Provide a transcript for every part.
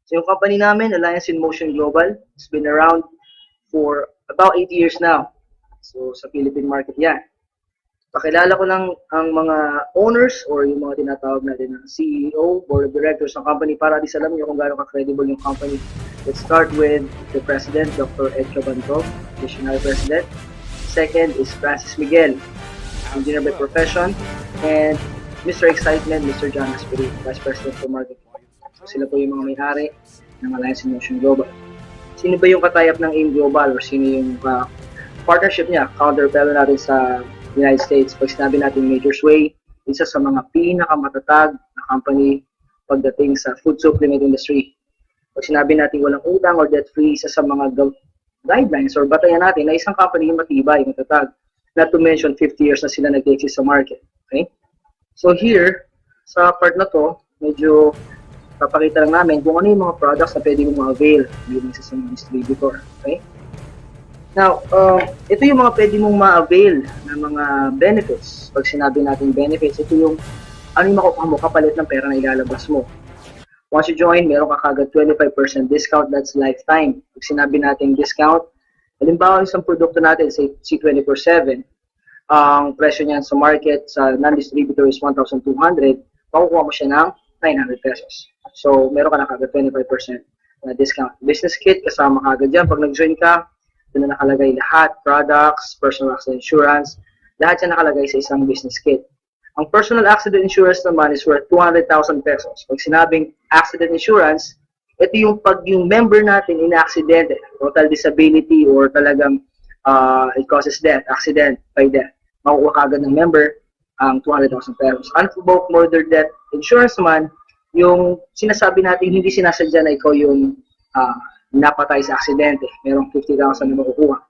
So yung company namin, Alliance in Motion Global, it's been around for about 8 years now. So sa Philippine market yan. Pakilala ko lang ang mga owners or yung mga tinatawag natin na CEO, Board of Directors ng company para at least alam niyo kung gaano ka-credible yung company. Let's start with the President, Dr. Ed Cabantog, Visionary President. Second is Francis Miguel, engineer by profession. And Mr. Excitement, Mr. John Aspiri, Vice President for Marketing. So sila po yung mga may-ari ng Alliance in Motion Global. Sino ba yung katayap ng AIM Global or sino yung partnership niya, counterpart natin sa United States? Pag sinabi natin Major Sway, isa sa mga pinakamatatag na company pagdating sa food supplement industry. Pag sinabi natin walang utang or debt-free, isa sa mga guidelines or batayan natin na isang company yung matibay, matatag. Not to mention, 50 years na sila nag-exist sa market. Okay? So here, sa part na to, medyo papakita lang namin kung ano yung mga products na pwede mong ma-avail bilang sa mga distributor. Okay? Now, ito yung mga pwede mong ma-avail ng mga benefits. Pag sinabi natin benefits, ito yung ano yung makukuha mo kapalit ng pera na ilalabas mo. Once you join, meron ka kagad 25% discount, that's lifetime. Pag sinabi natin discount, halimbawa isang produkto natin, say C24/7, ang presyo niyan sa market, sa non-distributor is 1,200, makukuha mo siya ng 900 pesos. So, meron ka na kagad 25% na discount. Business kit, kasama kagad dyan. Pag nag-join ka, doon na nakalagay lahat, products, personal accident insurance, lahat yan nakalagay sa isang business kit. Ang personal accident insurance naman is worth 200,000 pesos. Pag sinabing accident insurance, ito yung pag yung member natin in-accident, total disability or talagang it causes death, accident by death. Makukuha kagad ng member ang 200,000 pesos. Unprovoked murder death insurance naman, yung sinasabi natin hindi sinasadya na ikaw yung napatay sa aksidente. Merong 50,000 na makukuha.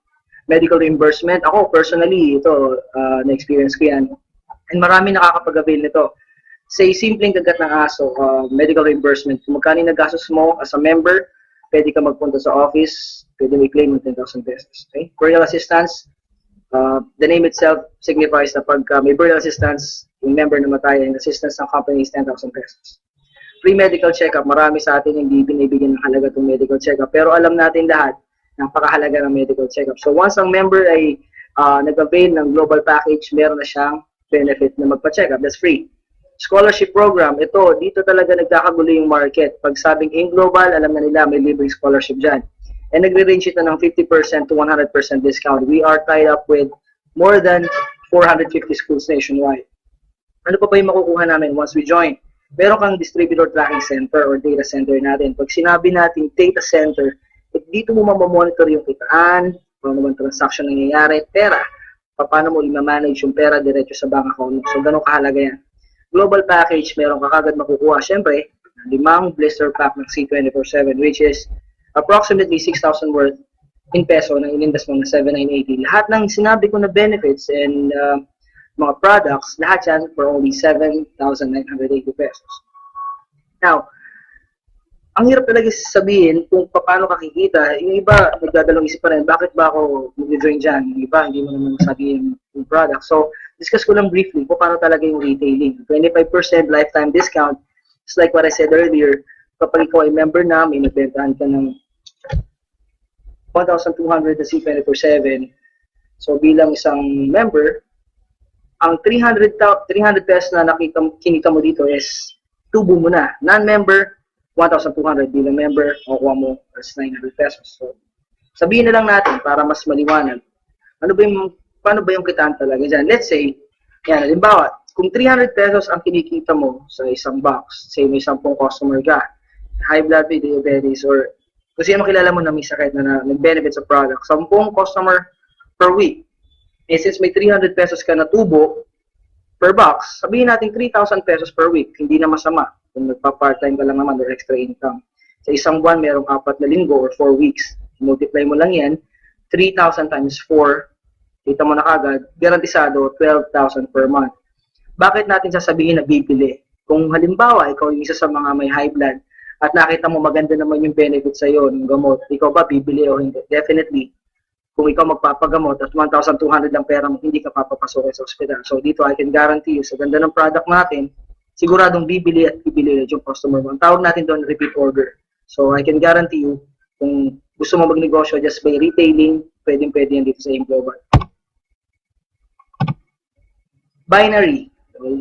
Medical reimbursement, ako personally, ito, na-experience ko yan. And marami nakakapag-avail nito. Say, simpleng kagat ng aso, medical reimbursement. Kung magkano nagastos mo as a member, pwede ka magpunta sa office, pwede may claim ng 10,000 pesos. Okay? Burial assistance, the name itself signifies na pag may burial assistance, yung member na matay, yung assistance ng company is 10,000 pesos. Free medical check-up, marami sa atin hindi binibigyan ng halaga itong medical check-up. Pero alam natin lahat, napakahalaga ng medical check-up. So once ang member ay nag-avail ng global package, meron na siyang benefit na magpa-check-up. That's free. Scholarship program, ito, dito talaga nagkakagulo yung market. Pag sabing in global, alam na nila may libreng scholarship dyan. And nagre-range ito ng 50% to 100% discount. We are tied up with more than 450 schools nationwide. Ano pa ba yung makukuha namin once we join? Meron kang distributor tracking center or data center natin. Pag sinabi natin data center, dito mo mamamonitor yung kitaan, paano naman transaction nangyayari, pera, paano mo i-manage yung pera diretso sa bank account mo. So, ganun kahalaga yan. Global package, meron ka kagad makukuha. Siyempre, 5 blister pack ng C24/7, which is approximately 6,000 worth in peso na inindas mo na 7,980. Lahat ng sinabi ko na benefits and mga products, lahat yan for only 7,980 pesos. Now, ang hirap talaga sabihin kung paano kakikita. Yung iba, nagdadalong isip pa rin, bakit ba ako mag-join dyan? Yung iba, hindi mo naman sabihin yung product. So, discuss ko lang briefly kung paano talaga yung retailing. 25% lifetime discount. Just like what I said earlier, kapag ikaw ay member na, may nagbentahan ka ng 1,200 na C24/7. So, bilang isang member, ang 300 pesos na kinita mo dito is tubo mo na. Non-member, 1,200. Bilang member, makukuha mo as 900 pesos. So, sabihin na lang natin para mas maliwanag. Paano ba yung kitaan talaga dyan? Let's say, yan, halimbawa, kung 300 pesos ang kinikita mo sa isang box, say may 10 customer ka, high blood, diabetes, or kasi makilala mo na may sakit na nag-benefit sa product, 10 customer per week. Eh, since may 300 pesos ka na tubo per box, sabihin natin 3,000 pesos per week. Hindi na masama kung nagpa-part-time ka lang naman or extra income. Sa isang buwan, merong 4 na linggo or 4 weeks. Multiply mo lang yan, 3,000 times 4, kita mo na kagad, garantisado, 12,000 per month. Bakit natin sasabihin na bibili? Kung halimbawa, ikaw yung isa sa mga may high blood at nakita mo maganda naman yung benefit sa'yo ng gamot, ikaw ba bibili o hindi? Definitely. Kung ikaw magpapagamot at 1,200 lang pera mo, hindi ka papapasok sa ospital. So dito, I can guarantee you, sa ganda ng product natin, siguradong bibili at bibili yung customer mo. Ang tawag natin doon, repeat order. So I can guarantee you, kung gusto mo magnegosyo just by retailing, pwedeng-pwede yan dito sa AIM Global. Binary,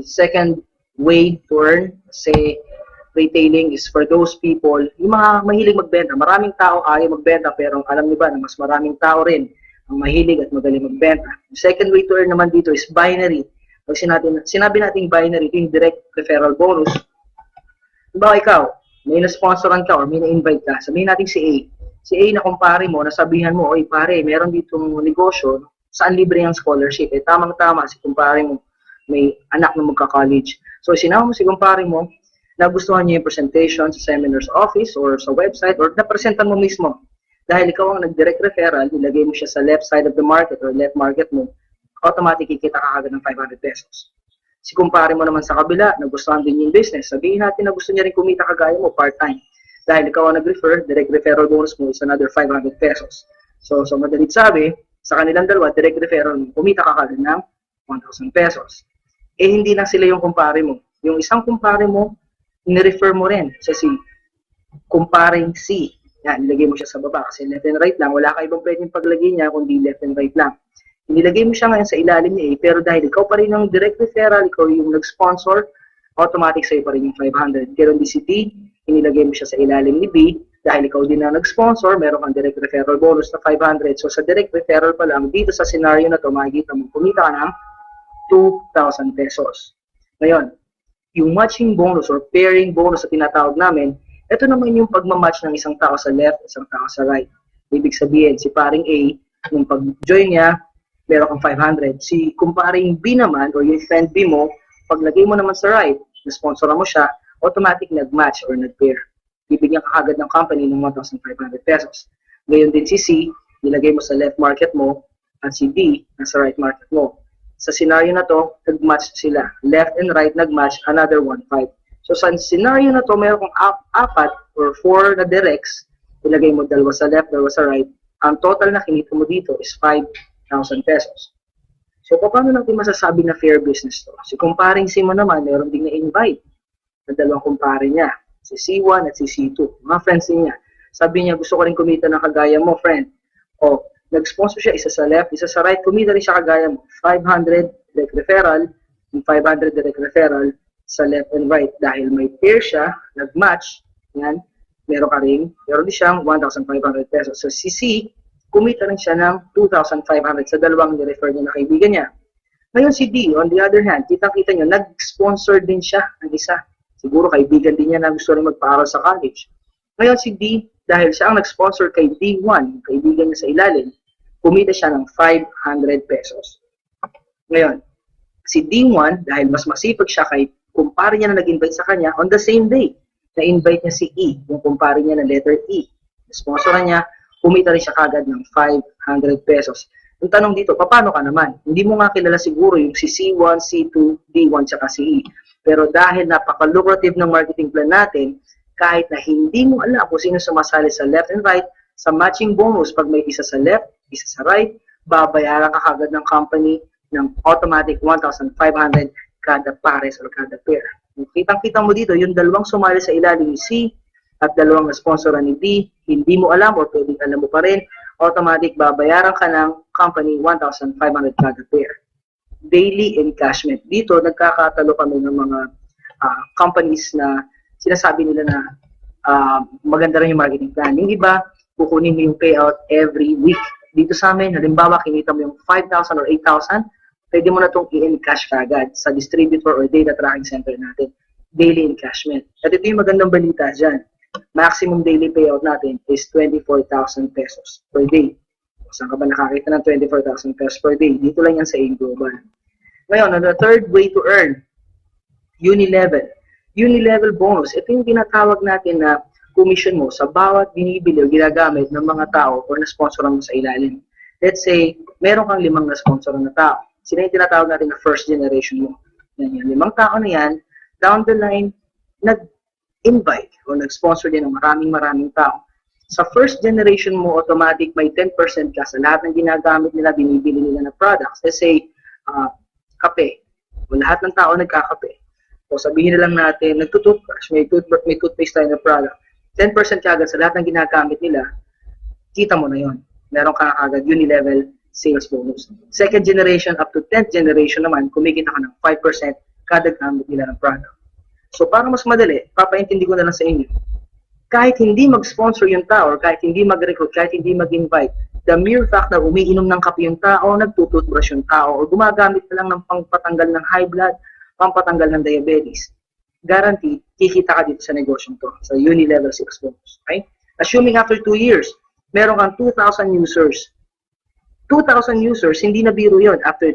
second way to earn, kasi retailing is for those people, yung mga mahilig magbenta. Maraming tao ayaw magbenta, pero alam niyo ba na mas maraming tao rin ang mahilig at magaling magbenta. The second way to earn naman dito is binary. Pag sinabi natin binary, ito yung direct referral bonus. Diba ikaw, may na-sponsoran ka or may na-invite ka, sabihin natin si A. Si A na kumpare mo, nasabihan mo, oy pare, meron ditong negosyo, saan libre ang scholarship? Eh, tamang-tama, si kumpare mo, may anak na magka-college. So, sinama mo si kumpare mo, nagustuhan niya yung presentation sa seminar's office or sa website or napresentan mo mismo. Dahil ikaw ang nag-direct referral, ilagay mo siya sa left side of the market or left market mo, automatic kikita ka agad ng 500 pesos. Si kumpare mo naman sa kabila, nagustuhan din yung business. Sabihin natin na gusto niya rin kumita kagaya mo part-time. Dahil ikaw ang nag-refer, direct referral bonus mo is another 500 pesos. So madalit sabi, sa kanilang dalawa, direct referral mo, kumita ka kagad ng 1,000 pesos. Eh, hindi lang sila yung kumpare mo. Yung isang kumpare mo, ni-refer mo rin sa si kumparing C. Yan, ilagay mo siya sa baba kasi left and right lang. Wala ka ibang pwedeng paglagay niya kundi left and right lang. Inilagay mo siya ngayon sa ilalim niya pero dahil ikaw pa rin yung direct referral, ikaw yung nag-sponsor, automatic sa'yo pa rin yung 500. Pero di si T, inilagay mo siya sa ilalim ni B, dahil ikaw din na nag-sponsor, meron kang direct referral bonus na 500. So sa direct referral pa lang, dito sa scenario na to, makikita mo, kumita ka ng 2,000 pesos. Ngayon, yung matching bonus or pairing bonus na tinatawag namin, ito naman yung pagmamatch ng isang tao sa left, isang tao sa right. Ibig sabihin, si paring A, nung pag-join niya, meron kang 500. Si kumparing B naman, or yung friend B mo, paglagay mo naman sa right, na-sponsoran mo siya, automatic nag-match or nag-pair. Bibigyan ka agad ng company ng 1,500 pesos. Ngayon din si C, nilagay mo sa left market mo, at si D, nasa right market mo. Sa scenario na to, nag-match sila. Left and right nag-match, another 1,500. So sa scenario na to, mayroon kang 4 or 4 na directs, ilagay mo dalawa sa left, dalawa sa right. Ang total na kinita mo dito is 5,000 pesos. So paano natin masasabi na fair business to? Si kumparing C mo naman, mayroon din na-invite na dalawang kumpare niya, si C1 at si C2, mga friends niya. Sabi niya, gusto ko rin kumita ng kagaya mo, friend. O, nag-sponsor siya, isa sa left, isa sa right, kumita rin siya kagaya mo. 500 direct referral, yung 500 direct referral sa left and right. Dahil may pair siya, nag-match, yan, meron din siyang 1,500 pesos. So si C, kumita rin siya ng 2,500 sa dalawang ni-refer niya na kaibigan niya. Ngayon si D, on the other hand, kita-kita nyo, nag-sponsor din siya ng isa. Siguro kaibigan din niya na gusto rin magpaaral sa college. Ngayon si D, dahil siya ang nag-sponsor kay D1, kaibigan niya sa ilalim, kumita siya ng 500 pesos. Ngayon, si D1, dahil mas masipag siya kay kumpare niya na nag-invite sa kanya, on the same day, na-invite niya si E, yung kumpare niya na letter E. Sponsoran niya, kumita rin siya kagad ng 500 pesos. Yung tanong dito, paano ka naman? Hindi mo nga kilala siguro yung si C1, C2, D1, tsaka si E. Pero dahil napaka-lucrative ng marketing plan natin, kahit na hindi mo alam kung sino sumasali sa left and right, sa matching bonus, pag may isa sa left, isa sa right, babayaran ka kagad ng company ng automatic 1,500 kada pares or kada pair. Kitang-kita mo dito, yung dalawang sumali sa ilalim ni C at dalawang na-sponsoran ni D, hindi mo alam or pwedeng alam mo pa rin, automatic babayaran ka ng company 1,500 kada pair. Daily encashment. Dito, nagkakatalo kami ng mga companies na sinasabi nila na maganda rin yung marketing plan. Yung iba, kukunin mo yung payout every week. Dito sa amin, halimbawa, kinita mo yung 5,000 or 8,000, pwede mo na itong i-encash kagad sa distributor or data tracking center natin. Daily encashment. At ito yung magandang balita dyan. Maximum daily payout natin is 24,000 pesos per day. Saan ka ba nakakita ng 24,000 pesos per day? Dito lang yan sa AIM Global. Ngayon, the third way to earn, Unilevel. Unilevel bonus. Ito yung tinatawag natin na commission mo sa bawat binibili o ginagamit ng mga tao o na-sponsoran mo sa ilalim. Let's say, meron kang 5 na-sponsoran na tao. Sila yung tinatawag natin na first generation mo. Yan, yung 5 tao na yan, down the line, nag-invite o nag-sponsor din ng maraming tao. Sa first generation mo, automatic may 10% ka sa lahat ng ginagamit nila, binibili nila na products. Let's say, kape. O lahat ng tao nagkakape. O sabihin na lang natin, nagtutoothbrush, may toothpaste tayo na product. 10% kagad sa lahat ng ginagamit nila, kita mo na yon. Meron ka kagad uni-level sales bonus. Second generation up to 10th generation naman, kumikita ka ng 5% kada gamit nila ng product. So para mas madali, papaintindi ko na lang sa inyo. Kahit hindi mag-sponsor yung tao, or kahit hindi mag-recruit, kahit hindi mag-invite, the mere fact na umiinom ng kape yung tao, nagtututbrush yung tao, o gumagamit na lang ng pangpatanggal ng high blood, pampatanggal ng diabetes, guaranteed, kikita ka dito sa negosyong to, sa uni-level sales bonus. Okay? Assuming after 2 years, meron kang 2,000 users. 2,000 users, hindi na biro yun. After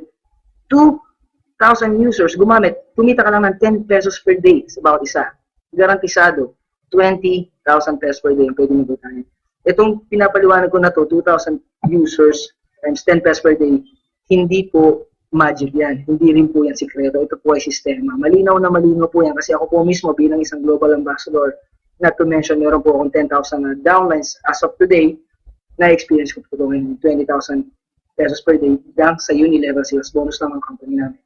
2,000 users gumamit, kumita ka lang ng 10 pesos per day sa bawat isa. Garantisado, 20,000 pesos per day ang pwede mo butahin. Itong pinapaliwanag ko na to, 2,000 users times 10 pesos per day, hindi po magic yan. Hindi rin po yan sikreto. Ito po ay sistema. Malinaw na malinaw po yan kasi ako po mismo bilang isang global ambassador, not to mention, meron po akong 10,000 na downlines as of today, na-experience ko po ito ngayon, 20,000 pesos per day lang sa uni-level sales bonus lang ang company namin.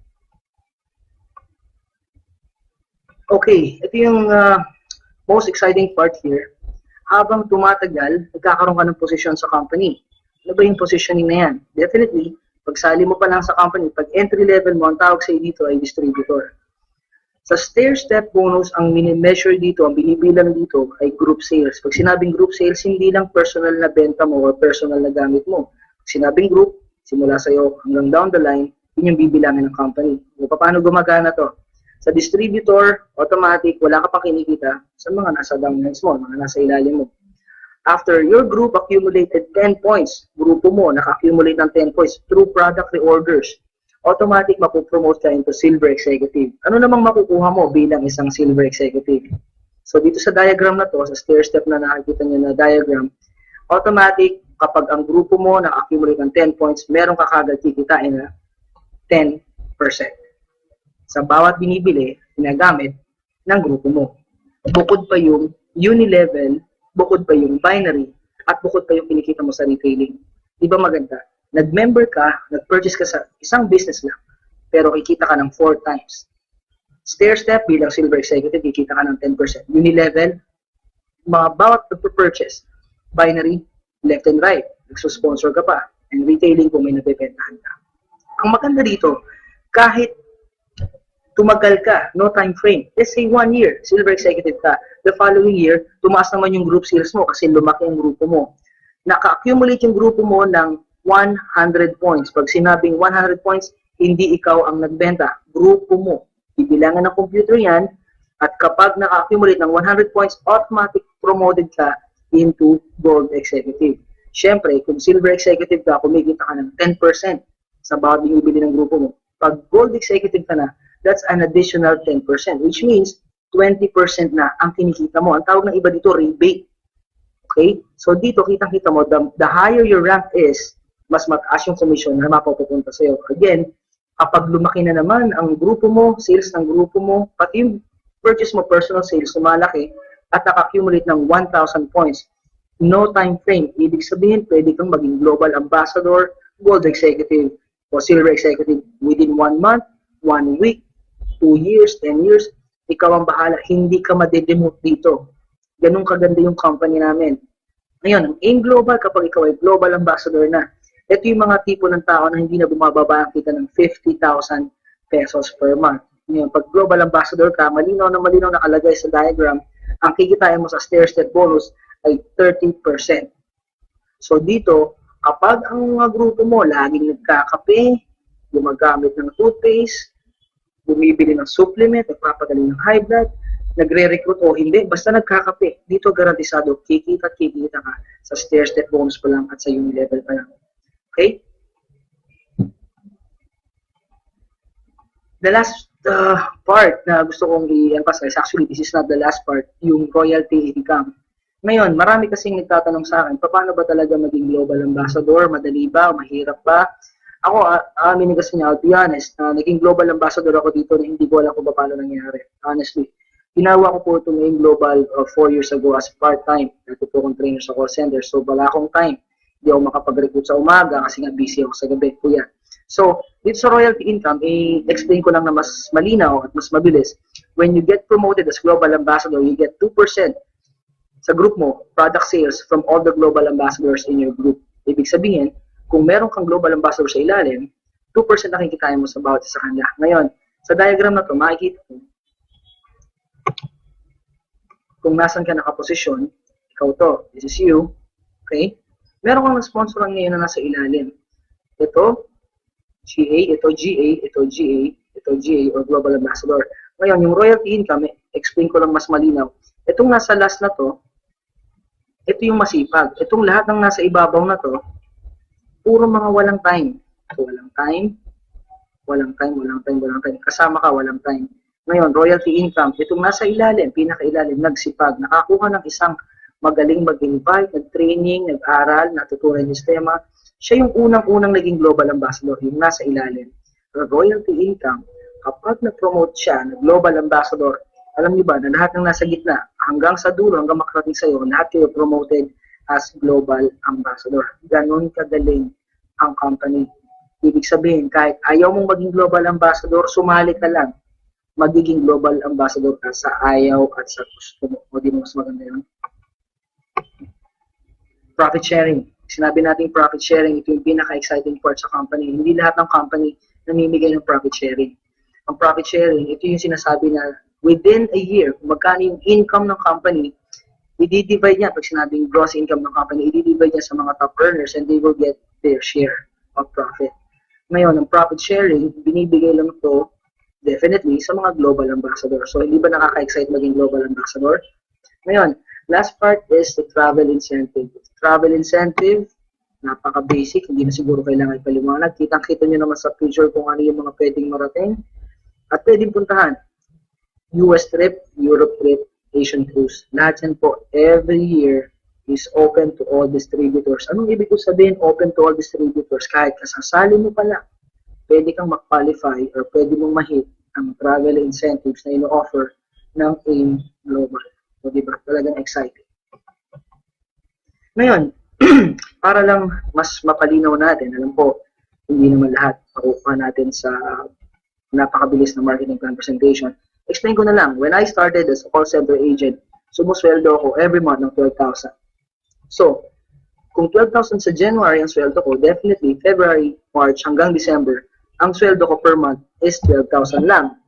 Okay, ito yung most exciting part here. Habang tumatagal, nagkakaroon ka ng posisyon sa company. Ano ba yung positioning na yan? Definitely, pagsali mo pa lang sa company, pag entry level mo, ang tawag sa'yo dito ay distributor. Sa stair-step bonus, ang mini-measure dito, ang binibilang dito ay group sales. Pag sinabing group sales, hindi lang personal na benta mo o personal na gamit mo. Pag sinabing group, simula sa'yo hanggang down the line, yun yung bibilangin ng company. O paano gumagana to? Sa distributor, automatic, wala ka pang kinikita sa mga nasa downlines mo, mga nasa ilalim mo. After your group accumulated 10 points, grupo mo naka-accumulate ng 10 points through product reorders, automatic mapopromote ka into silver executive. Ano namang makukuha mo bilang isang silver executive? So dito sa diagram na to, sa stair step na nakikita nyo na diagram, automatic kapag ang grupo mo na-accumulate ng 10 points, meron ka kagad kikitain na 10%. Sa bawat binibili, ginagamit ng grupo mo. Bukod pa yung uni-level, bukod pa yung binary, at bukod pa yung kinikita mo sa retailing. Di ba maganda? Nag-member ka, nag-purchase ka sa isang business lang, pero kikita ka ng 4 times. Stair-step bilang silver executive, kikita ka ng 10%. Uni-level, mga bawat purchase, binary, left and right, nagsusponsor ka pa, and retailing kung may nabibentahan ka. Ang maganda dito, kahit tumagal ka, no time frame, let's say 1 year, silver executive ka, the following year, tumaas naman yung group sales mo kasi lumaki ang grupo mo. Naka-accumulate yung grupo mo ng 100 points. Pag sinabing 100 points, hindi ikaw ang nagbenta, grupo mo. Ibilangan ng computer yan, at kapag naka-accumulate ng 100 points, automatic promoted ka into gold executive. Siyempre, kung silver executive ka, kumikita ka ng 10% sa bawat binibili ng grupo mo. Pag gold executive ka na, that's an additional 10%, which means 20% na ang kinikita mo. Ang tawag ng iba dito, rebate. Okay? So dito, kitang-kita mo, the higher your rank is, mas mataas yung commission na mapupunta sa'yo. Again, kapag lumaki na naman ang grupo mo, sales ng grupo mo, pati yung purchase mo, personal sales, lumalaki, at naka-accumulate ng 1,000 points, no time frame. Ibig sabihin, pwede kang maging global ambassador, gold executive, o silver executive within 1 month, 1 week, 2 years, 10 years, ikaw ang bahala. Hindi ka madedemote dito. Ganun kaganda yung company namin. Ngayon, ang AIM Global, kapag ikaw ay global ambassador na, ito yung mga tipo ng tao na hindi na bumababa ang kita ng 50,000 pesos per month. Ngayon, pag global ambassador ka, malinaw na nakalagay sa diagram, ang kikitain mo sa stair-step bonus ay 30%. So dito, kapag ang mga grupo mo laging nagkakape, gumagamit ng toothpaste, bumibili ng supplement, nagpapagaling ng high blood, nagre-recruit o hindi, basta nagkakape, dito garantisado, kikita ka sa stair-step bonus pa lang at sa uni-level pa lang. Okay? The last part na gusto kong i-emphasize, actually this is not the last part, yung royalty income. Ngayon, marami kasing nagtatanong sa akin, paano ba talaga maging global ambassador? Madali ba? Mahirap ba? Ako, aminin kasi niya, to be honest, naging global ambassador ako dito na hindi ko alam kung paano nangyari. Honestly, ginawa ko po ito ngayong global 4 years ago as part-time. Dito po akong trainer sa call center, so wala akong time. Hindi ako makapag-recruit sa umaga kasi nga busy ako sa gabi po yan. So, dito sa royalty income, i-explain ko lang na mas malinaw at mas mabilis. When you get promoted as global ambassador, you get 2% sa group mo, product sales from all the global ambassadors in your group. Ibig sabihin, kung meron kang global ambassador sa ilalim, 2% na kikitain mo sa bawat isa sa kanila. Ngayon, sa diagram na to, makikita mo kung nasan ka nakaposisyon, ikaw to, this is you, okay? Meron kang sponsor ngayon na nasa ilalim. Ito, GA, ito GA, ito GA, ito GA, or Global Ambassador. Ngayon, yung royalty income, explain ko lang mas malinaw. Itong nasa last na to, ito yung masipag. Itong lahat ng nasa ibabaw na to, puro mga walang time. So, walang time, walang time, walang time, walang time. Kasama ka, walang time. Ngayon, royalty income, itong nasa ilalim, pinakailalim, nagsipag, nakakuha ng isang magaling mag-invite, nag-training, nag-aral, natutunan yung sistema. Siya yung unang-unang naging global ambassador, yung nasa ilalim. Pero royalty income, kapag na-promote siya na global ambassador, alam niyo ba na lahat ng nasa gitna, hanggang sa dulo, hanggang makarating sa'yo, lahat kayo promoted as global ambassador. Ganon kagaling ang company. Ibig sabihin, kahit ayaw mong maging global ambassador, sumali ka lang. Magiging global ambassador ka sa ayaw at sa gusto mo. O di mo mas maganda yun? Profit sharing. Sinabi natin profit sharing, ito yung pinaka-exciting part sa company. Hindi lahat ng company namimigay ng profit sharing. Ang profit sharing, ito yung sinasabi na within a year, kung magkano yung income ng company, i-divide niya, pag sinabing gross income ng company, i-divide niya sa mga top earners and they will get their share of profit. Ngayon, ang profit sharing, binibigay lang ito definitely sa mga global ambassador. So, hindi ba nakaka-excite maging global ambassador? Ngayon, last part is the travel incentive. Travel incentive, napaka-basic, hindi na siguro kailangan ipaliwanag. Kitang-kita nyo naman sa picture kung ano yung mga pwedeng marating at pwedeng puntahan. US trip, Europe trip, Asian cruise. Lahat yan po, every year is open to all distributors. Anong ibig ko sabihin, open to all distributors? Kahit kasasali mo pala, pwede kang mag-qualify or pwede mong ma-hit ang travel incentives na ino-offer ng AIM Global. So, diba? Talagang exciting. Ngayon, para lang mas mapalinaw natin, alam po, hindi naman lahat makukuha natin sa napakabilis na marketing plan presentation. Explain ko na lang, when I started as a call center agent, sumusweldo ako every month ng 12,000. So, kung 12,000 sa January ang sweldo ko, definitely February, March hanggang December, ang sweldo ko per month is 12,000 lang.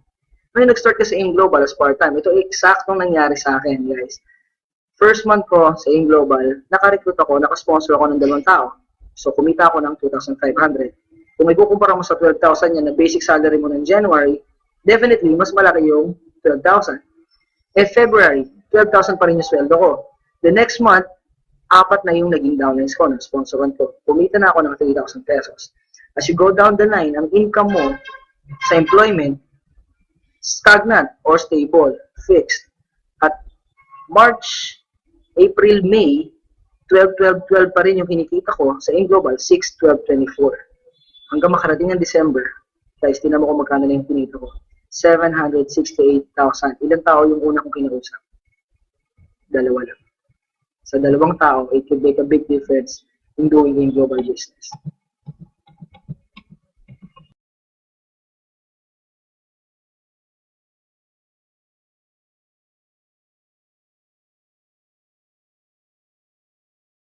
Ngayon, nag-start ka sa AIM Global as part-time. Ito eksaktong nangyari sa akin, guys. First month ko sa AIM Global, naka-recruit ako, naka-sponsor ako ng 2 tao. So, kumita ako ng 2,500. Kung may kukumpara mo sa 12,000 yan na basic salary mo ng January, definitely, mas malaki yung 12,000. February, 12,000 pa rin yung sweldo ko. The next month, 4 na yung naging downlines ko, na-sponsoran ko. Kumita na ako ng 3,000 pesos. As you go down the line, ang income mo sa employment, stagnant or stable, fixed. At March, April, May, 12 pa rin yung kinikita ko sa AIM Global, 6, 12, 24. Hanggang makarating ng December, guys, tinan mo kung magkano na yung kinita ko. 768,000. Ilang tao yung una kong kinausap? 2 lang. Sa 2 tao, it could make a big difference in doing AIM Global business.